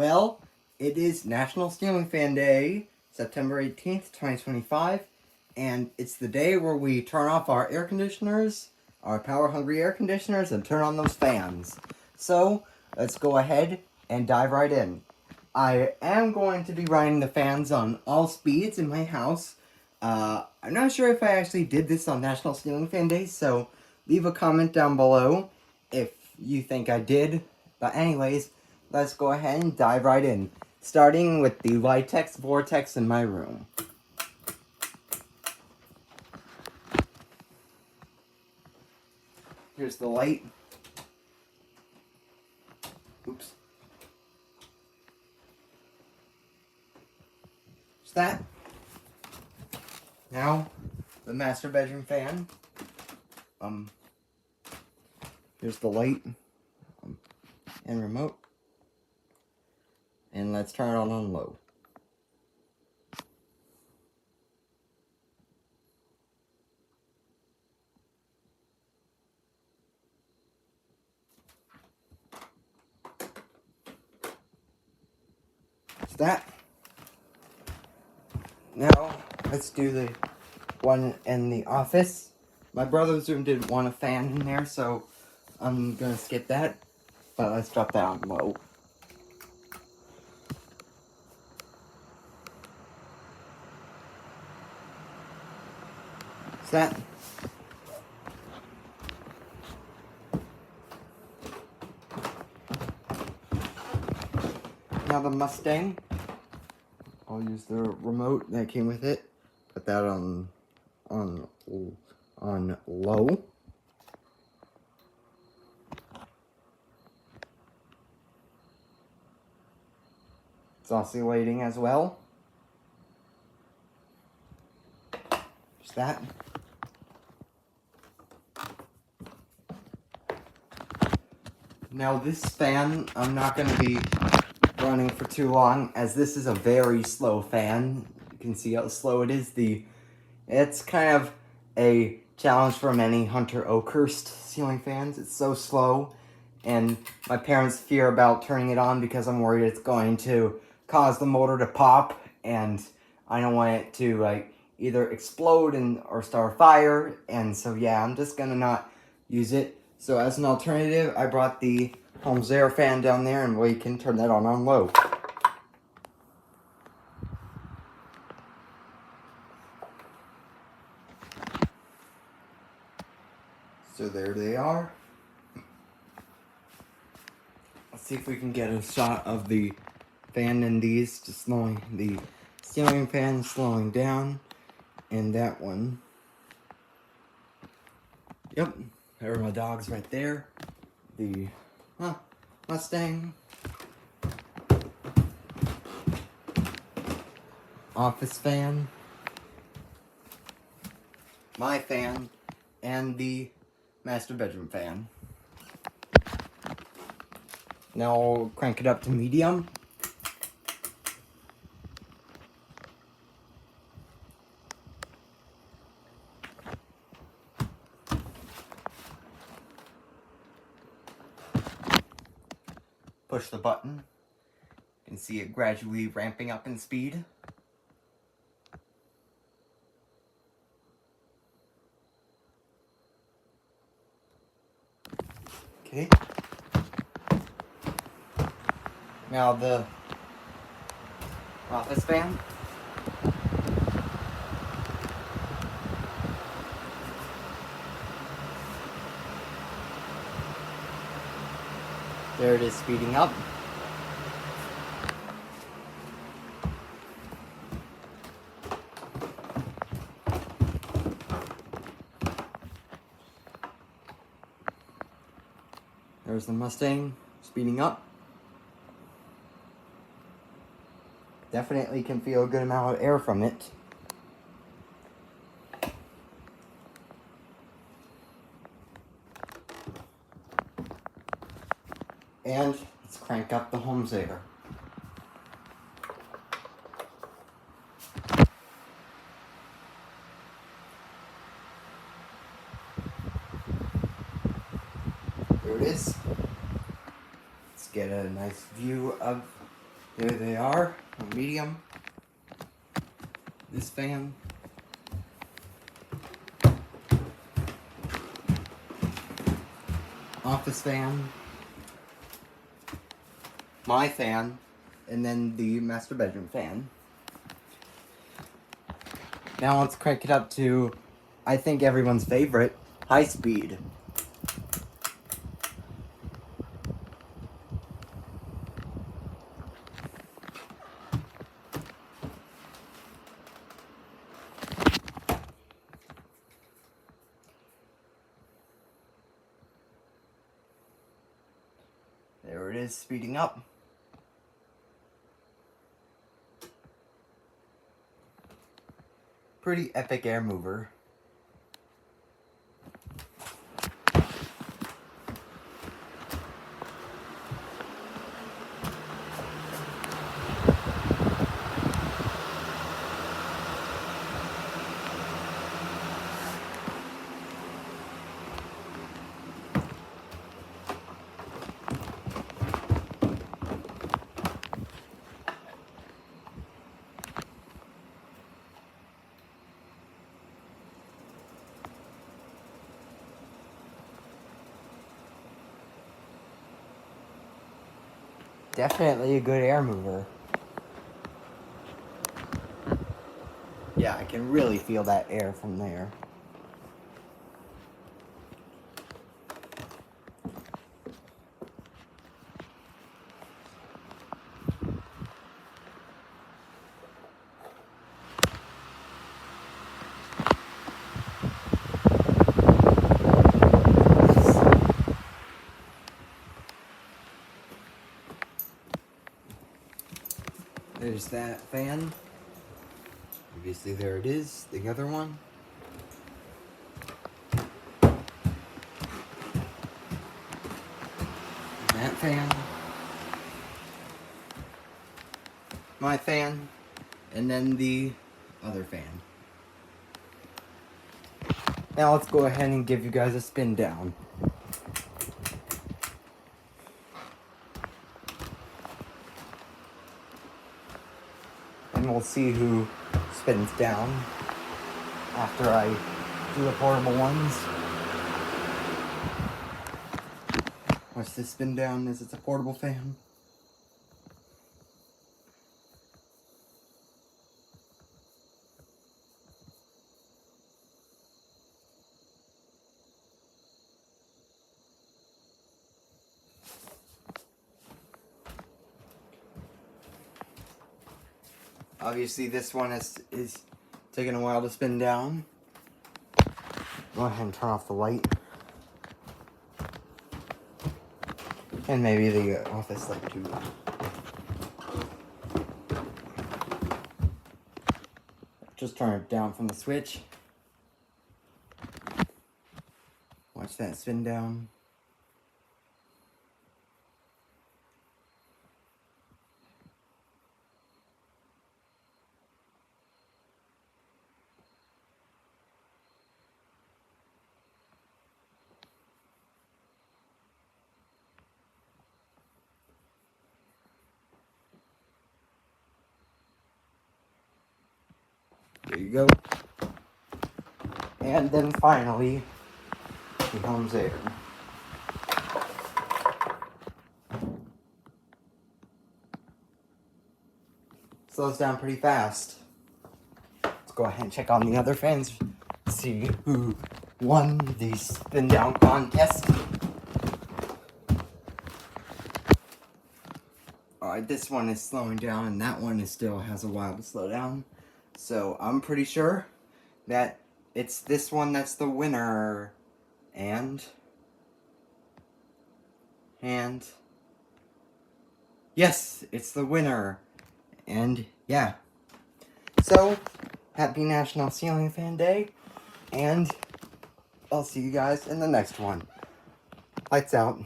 Well, it is National Ceiling Fan Day, September 18th, 2025, and it's the day where we turn off our air conditioners, our power-hungry air conditioners, and turn on those fans. So, let's go ahead and dive right in. I am going to be running the fans on all speeds in my house. I'm not sure if I actually did this on National Ceiling Fan Day, so leave a comment down below if you think I did. But anyways, let's go ahead and dive right in, starting with the Litex Vortex in my room. Here's the light. Oops. There's that. Now, the master bedroom fan. Here's the light and remote. And let's turn it on low. That's that. Now, let's do the one in the office. My brother's room didn't want a fan in there, so I'm gonna skip that. But let's drop that on low. That. Now the Mustang. I'll use the remote that came with it. Put that on low. It's oscillating as well. Just that. Now this fan, I'm not going to be running for too long, as this is a very slow fan. You can see how slow it is. It's kind of a challenge for many Hunter Oakhurst ceiling fans. It's so slow, and my parents fear about turning it on because I'm worried it's going to cause the motor to pop, and I don't want it to either explode or start a fire. And so yeah, I'm just gonna not use it. So as an alternative, I brought the Holmes Air fan down there, and we can turn that on low. So there they are. Let's see if we can get a shot of the fan in these, just slowing the ceiling fan slowing down, and that one. Yep, there are my dogs right there. The Mustang. Office fan. My fan. And the master bedroom fan. Now I'll crank it up to medium. Push the button. You can see it gradually ramping up in speed. Okay. Now the office fan. There it is, speeding up. There's the Mustang speeding up. Definitely can feel a good amount of air from it. And let's crank up the Holmes Air. There it is. Let's get a nice view of Here they are, a medium. This fan. Office fan. My fan. And then the master bedroom fan. Now let's crank it up to, I think, everyone's favorite, high speed. There it is, speeding up. Pretty epic air mover. Definitely a good air mover. Yeah, I can really feel that air from there. There's that fan. Obviously there it is, the other one. That fan. My fan. And then the other fan. Now let's go ahead and give you guys a spin down. And we'll see who spins down after I do the portable ones. Watch this spin down as it's a portable fan. Obviously this one is taking a while to spin down. Go ahead and turn off the light. And maybe the office light too. Just turn it down from the switch. Watch that spin down. There you go. And then finally, it comes air. Slows down pretty fast. Let's go ahead and check on the other fans. See who won the spin down contest. Alright, this one is slowing down and that one still has a while to slow down. So I'm pretty sure that it's this one that's the winner. And yes, it's the winner. And yeah. So, happy National Ceiling Fan Day. And I'll see you guys in the next one. Lights out.